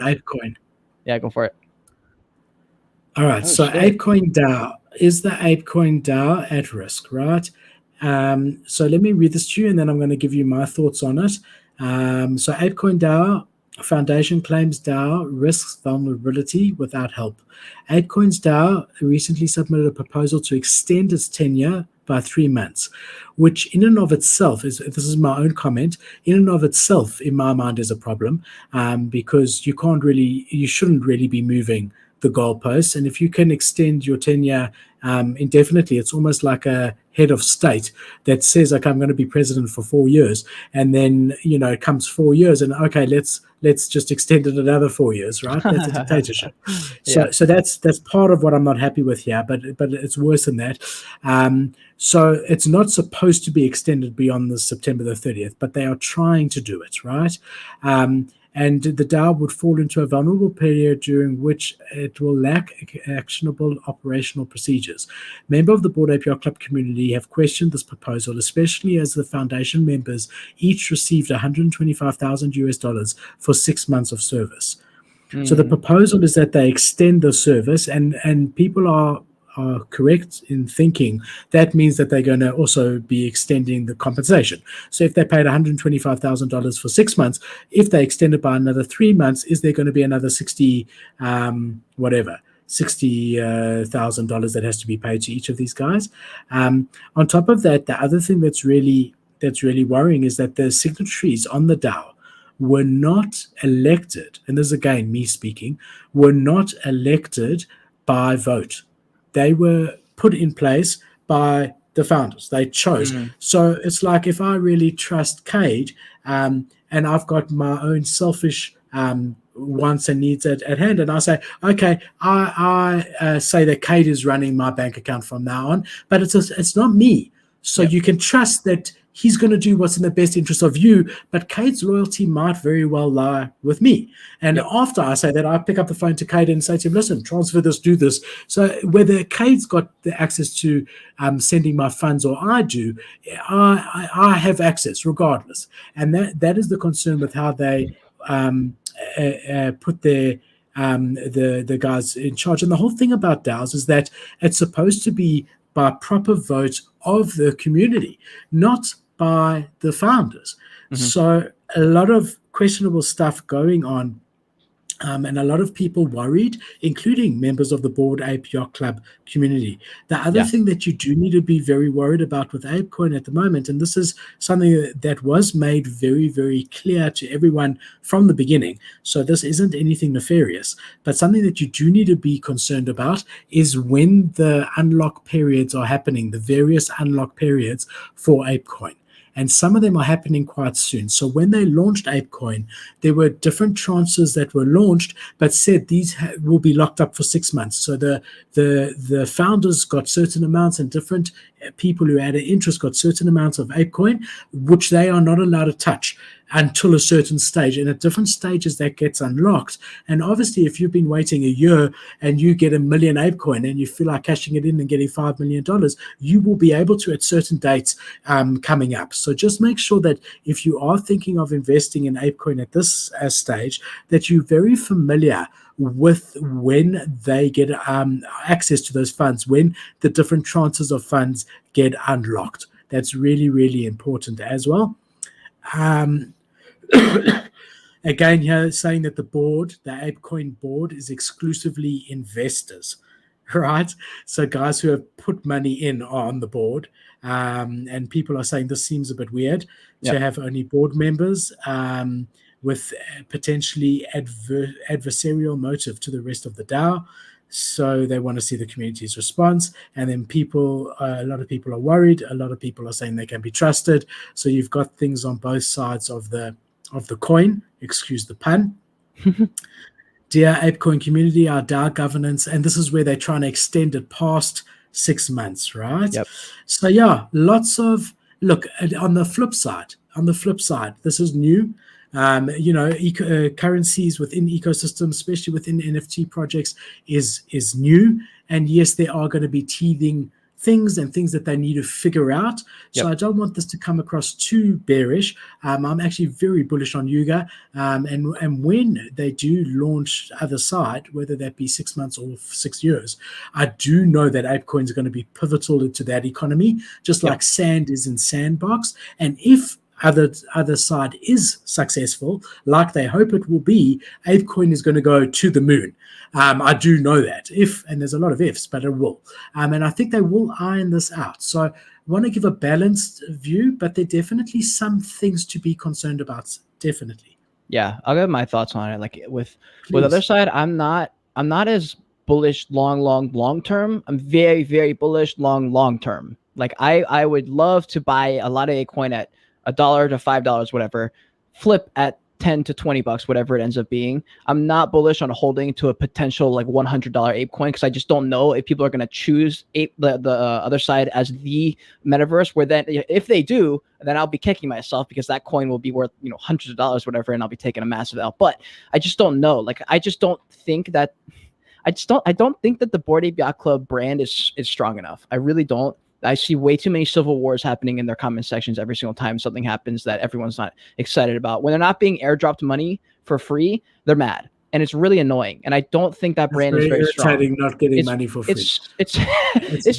ApeCoin. Yeah, go for it. All right. So shit. ApeCoin DAO, is the ApeCoin DAO at risk, right? So let me read this to you, and then I'm going to give you my thoughts on it. So ApeCoin DAO Foundation claims DAO risks vulnerability without help. ApeCoin's DAO recently submitted a proposal to extend its tenure by 3 months, which in and of itself this is my own comment, in and of itself, in my mind, is a problem, because you shouldn't really be moving the goalposts. And if you can extend your tenure indefinitely, it's almost like a head of state that says, okay, I'm going to be president for 4 years, and then it comes 4 years, and okay, let's just extend it another 4 years, right? That's a dictatorship. Yeah. So that's part of what I'm not happy with here, but it's worse than that. So it's not supposed to be extended beyond the September the 30th, but they are trying to do it, right? And the DAO would fall into a vulnerable period during which it will lack actionable operational procedures. Members of the Bored Ape Yacht Club community have questioned this proposal, especially as the foundation members each received $125,000 for 6 months of service. So the proposal is that they extend the service, and people are correct in thinking that means that they're going to also be extending the compensation. So if they paid $125,000 for 6 months, if they extend it by another 3 months, is there going to be another $60,000 that has to be paid to each of these guys? On top of that, the other thing that's really worrying is that the signatories on the DAO were not elected, and this is again me speaking, were not elected by vote. They were put in place by the founders. They chose. So it's like, if I really trust Cade, and I've got my own selfish wants and needs at hand, and I say, okay, I say that Cade is running my bank account from now on, but it's not me. So you can trust that he's going to do what's in the best interest of you, but Cade's loyalty might very well lie with me. And after I say that, I pick up the phone to Cade and say to him, listen, transfer this, do this. So whether Cade's got the access to sending my funds or I do, I have access regardless. And that is the concern with how they put the guys in charge. And the whole thing about DAOs is that it's supposed to be by proper vote of the community, not by the founders. So a lot of questionable stuff going on, and a lot of people worried, including members of the Bored Ape Yacht Club community. The other thing that you do need to be very worried about with ApeCoin at the moment, and this is something that was made very, very clear to everyone from the beginning, so this isn't anything nefarious, but something that you do need to be concerned about is when the unlock periods are happening, the various unlock periods for ApeCoin. And some of them are happening quite soon. So when they launched ApeCoin, there were different tranches that were launched, but said these will be locked up for 6 months. So the founders got certain amounts, and different people who had an interest got certain amounts of ApeCoin, which they are not allowed to touch until a certain stage. And at different stages, that gets unlocked. And obviously, if you've been waiting a year and you get 1 million ApeCoin and you feel like cashing it in and getting $5 million, you will be able to at certain dates coming up. So just make sure that if you are thinking of investing in ApeCoin at this stage, that you're very familiar with when they get access to those funds, when the different tranches of funds get unlocked. That's really, really important as well. Again, here saying that the ApeCoin board is exclusively investors, right? So guys who have put money in are on the board, and people are saying this seems a bit weird to have only board members with potentially adversarial motive to the rest of the DAO. So they want to see the community's response, and then a lot of people are worried. A lot of people are saying they can be trusted. So you've got things on both sides of the coin. Excuse the pun. Dear ApeCoin community, our DAO governance, and this is where they're trying to extend it past 6 months, right? So lots of look on the flip side. This is new. Currencies within ecosystems, especially within NFT projects, is new. And yes, there are going to be teething things and things that they need to figure out. So Yep. I don't want this to come across too bearish. I'm actually very bullish on Yuga, and when they do launch other side, whether that be 6 months or 6 years, I do know that ApeCoin is going to be pivotal into that economy, just Yep. like Sand is in Sandbox. And if other side is successful, like they hope it will be, ApeCoin is going to go to the moon. I do know that. And there's a lot of ifs, but it will. And I think they will iron this out. So I want to give a balanced view, but there are definitely some things to be concerned about. Definitely. Yeah, I'll give my thoughts on it. Like with Please. other side, I'm not as bullish long term. I'm very, very bullish long term. Like I would love to buy a lot of ApeCoin at $1 to $5, whatever, flip at 10 to 20 bucks, whatever it ends up being. I'm not bullish on holding to a potential like $100 ApeCoin because I just don't know if people are going to choose the other side as the metaverse, where then if they do, then I'll be kicking myself because that coin will be worth, hundreds of dollars, whatever, and I'll be taking a massive L. But I just don't know. Like, I just don't think that I don't think that the Bored Ape Yacht Club brand is strong enough. I really don't. I see way too many civil wars happening in their comment sections every single time something happens that everyone's not excited about. When they're not being airdropped money for free, they're mad. And it's really annoying. And I don't think that brand is very strong. Not getting money for free. It's